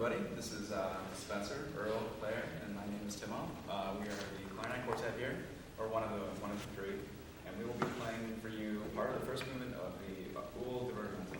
everybody. This is Spencer, Earl, Claire, and my name is Timo. We are the clarinet quartet here, or one of the three, and we will be playing for you part of the first movement of the Full Divertimento.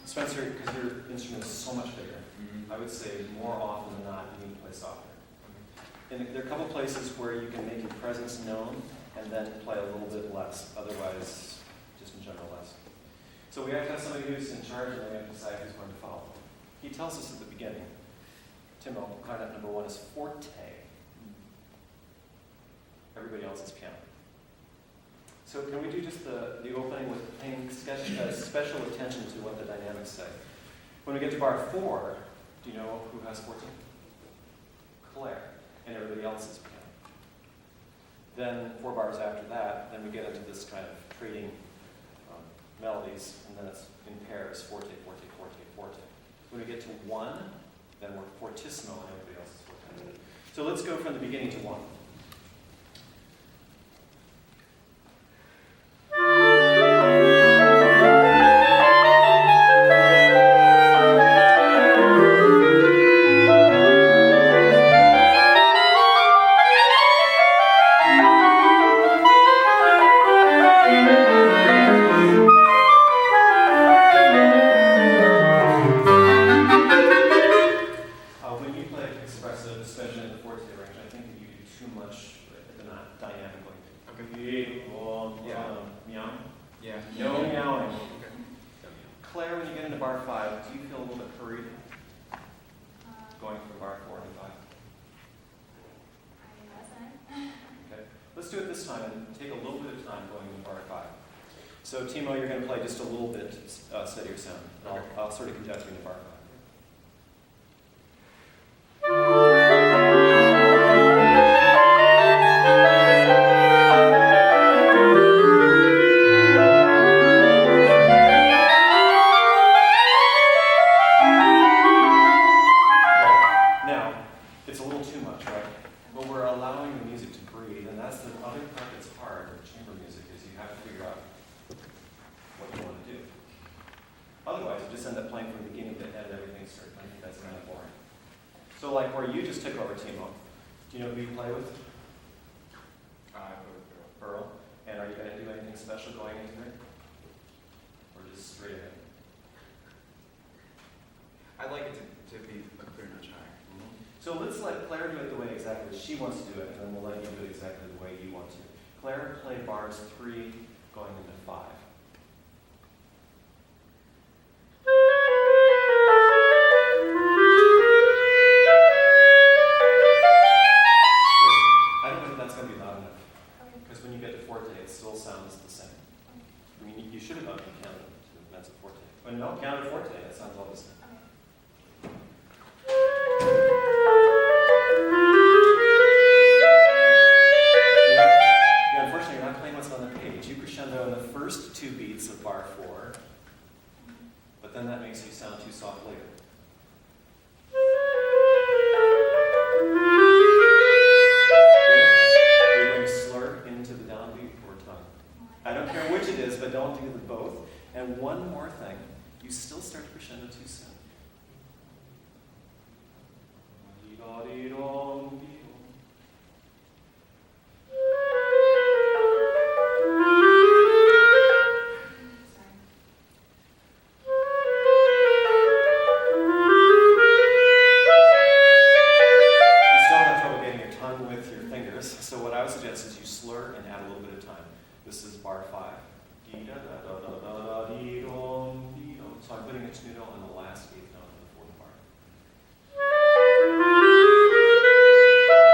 Spencer, because your instrument is so much bigger, I would say more often than not you need to play softer. And there are a couple places where you can make your presence known and then play a little bit less, otherwise just in general less. So we have to have somebody who's in charge and then we have to decide who's going to follow. He tells us at the beginning, Timo, clarinet number 1 is forte. Everybody else is piano. So can we do just the opening with paying special attention to what the dynamics say? When we get to bar 4, do you know who has 14? Claire, and everybody else is piano. Then 4 bars after that, then we get into this kind of trading melodies, and then it's in pairs, forte, forte, forte, forte. When we get to 1, then we're fortissimo, and everybody else is forte. So let's go from the beginning to 1. So Timo, you're going to play just a little bit steadier sound. I'll sort of conduct you into bar 5. certain. I think that's kind of boring. So like where you just took over, Timo, do you know who you play with? Earl. And are you going to do anything special going into it? Or just straight ahead? I'd like it to be a clear notch higher. So let's let Claire do it the way exactly she wants to do it, and then we'll let you do it exactly the way you want to. Claire, play bars 3 going into 5. I don't think that's going to be loud enough, because when you get to forte, it still sounds the same. I mean, you should have gone from piano to mezzo forte. But no, piano to forte, it sounds all the same. Unfortunately, you're not playing what's on the page. You crescendo in the first 2 beats of bar 4, but then that makes you sound too soft later. Are you going to slur into the downbeat or tongue? I don't care which it is, but don't do them both. And one more thing, you still start to crescendo too soon. So what I would suggest is you slur and add a little bit of time. This is bar 5. So I'm putting a tenuto on the last 8th note of the 4th bar.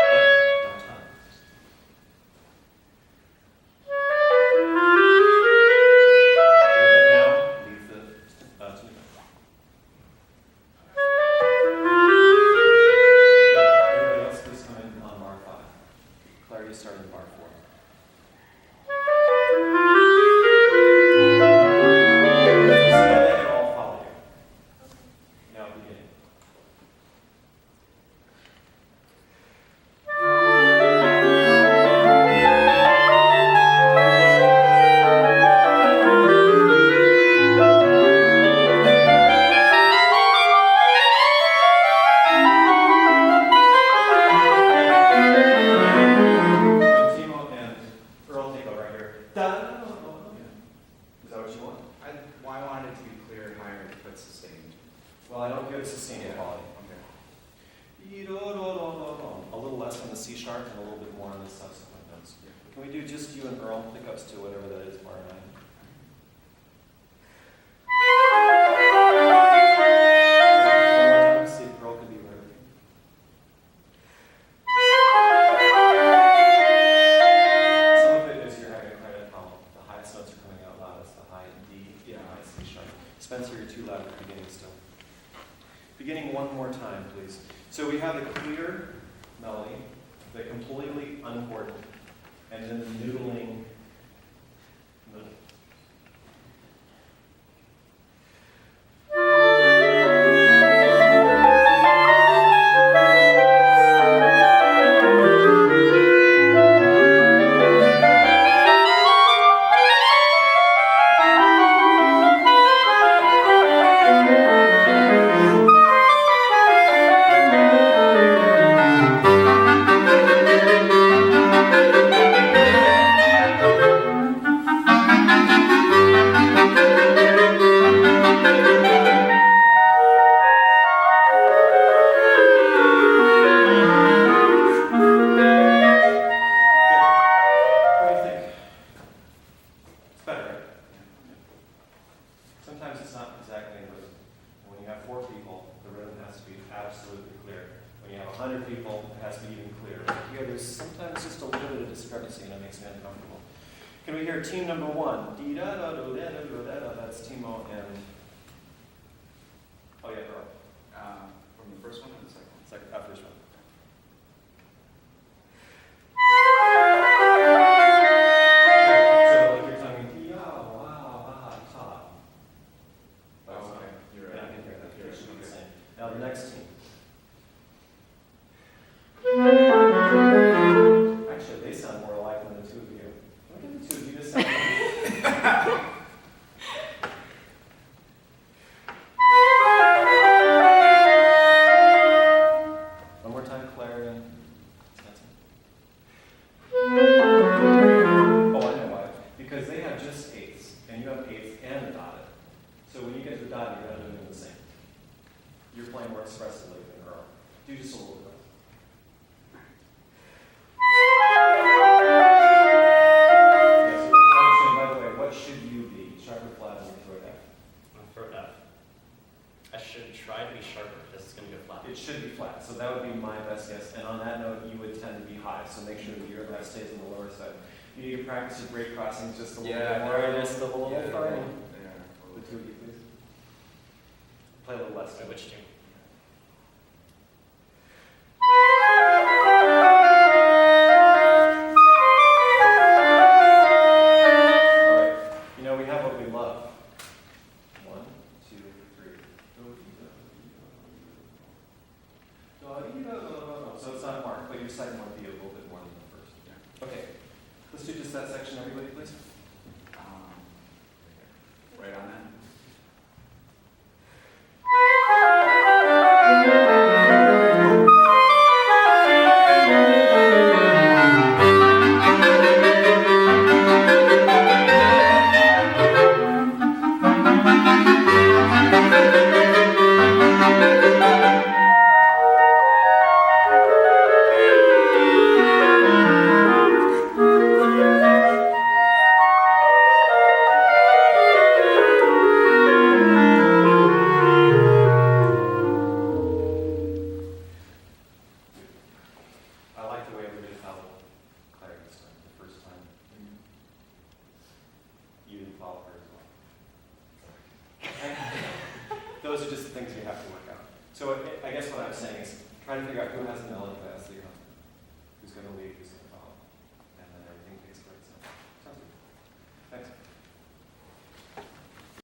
But no time. But now leave the tenuto. Everybody else, please come in on bar 5. Claire, you start in bar 4. So that they can all follow you. Now beginning. Well, I don't give it sustained quality. Okay. A little less on the C sharp and a little bit more on the subsequent notes. Can we do just you and Earl pickups to whatever that is, bar 9? One more time, see if Earl can be right with you. Some of it is you're having a clarinet column. The highest notes are coming out loudest, the high D, and high C sharp. Spencer, you're too loud at the beginning still. Beginning one more time, please. So we have the clear melody, the completely unchorded, and then the noodling. Sometimes it's not exactly in rhythm. When you have 4 people, the rhythm has to be absolutely clear. When you have 100 people, it has to be even clearer. Here, there's sometimes just a little bit of discrepancy, and it makes me uncomfortable. Can we hear team number 1? Dee-da-da-do-da-da-do-da-da. That's Timo and... Oh, yeah, Earl. From the first one or the second one? First one. So, like you're talking, Okay, you're right. Yeah, I can hear that. You're Should be the right. same. Now the next team. Actually, they sound more alike than the 2 of you. Can we get the 2 of you to sound alike? You're playing more expressively than Earl. Do just a little bit. Yes, by the way, what should you be? Sharp or flat on your throat F? On throat F. I should try to be sharper. This is going to go flat. It should be flat, so that would be my best guess. And on that note, you would tend to be high, so make sure that your F stays on the lower side. You need to practice your break crossings just a little bit more. Just a little fine. The two of you, please. Play a little less. So which two? Alright, you know, we have what we love. 1, 2, 3. So it's not marked, but your second one would be a little bit more than the first. Yeah. Okay, let's do just that section, everybody, please. Right on that. I like the way we did follow Claire this time, the first time. You didn't follow her as well. Okay? Those are just the things you have to work out. So I guess what I'm saying is try to figure out who has the melody class that you're on. Who's going to lead, who's going to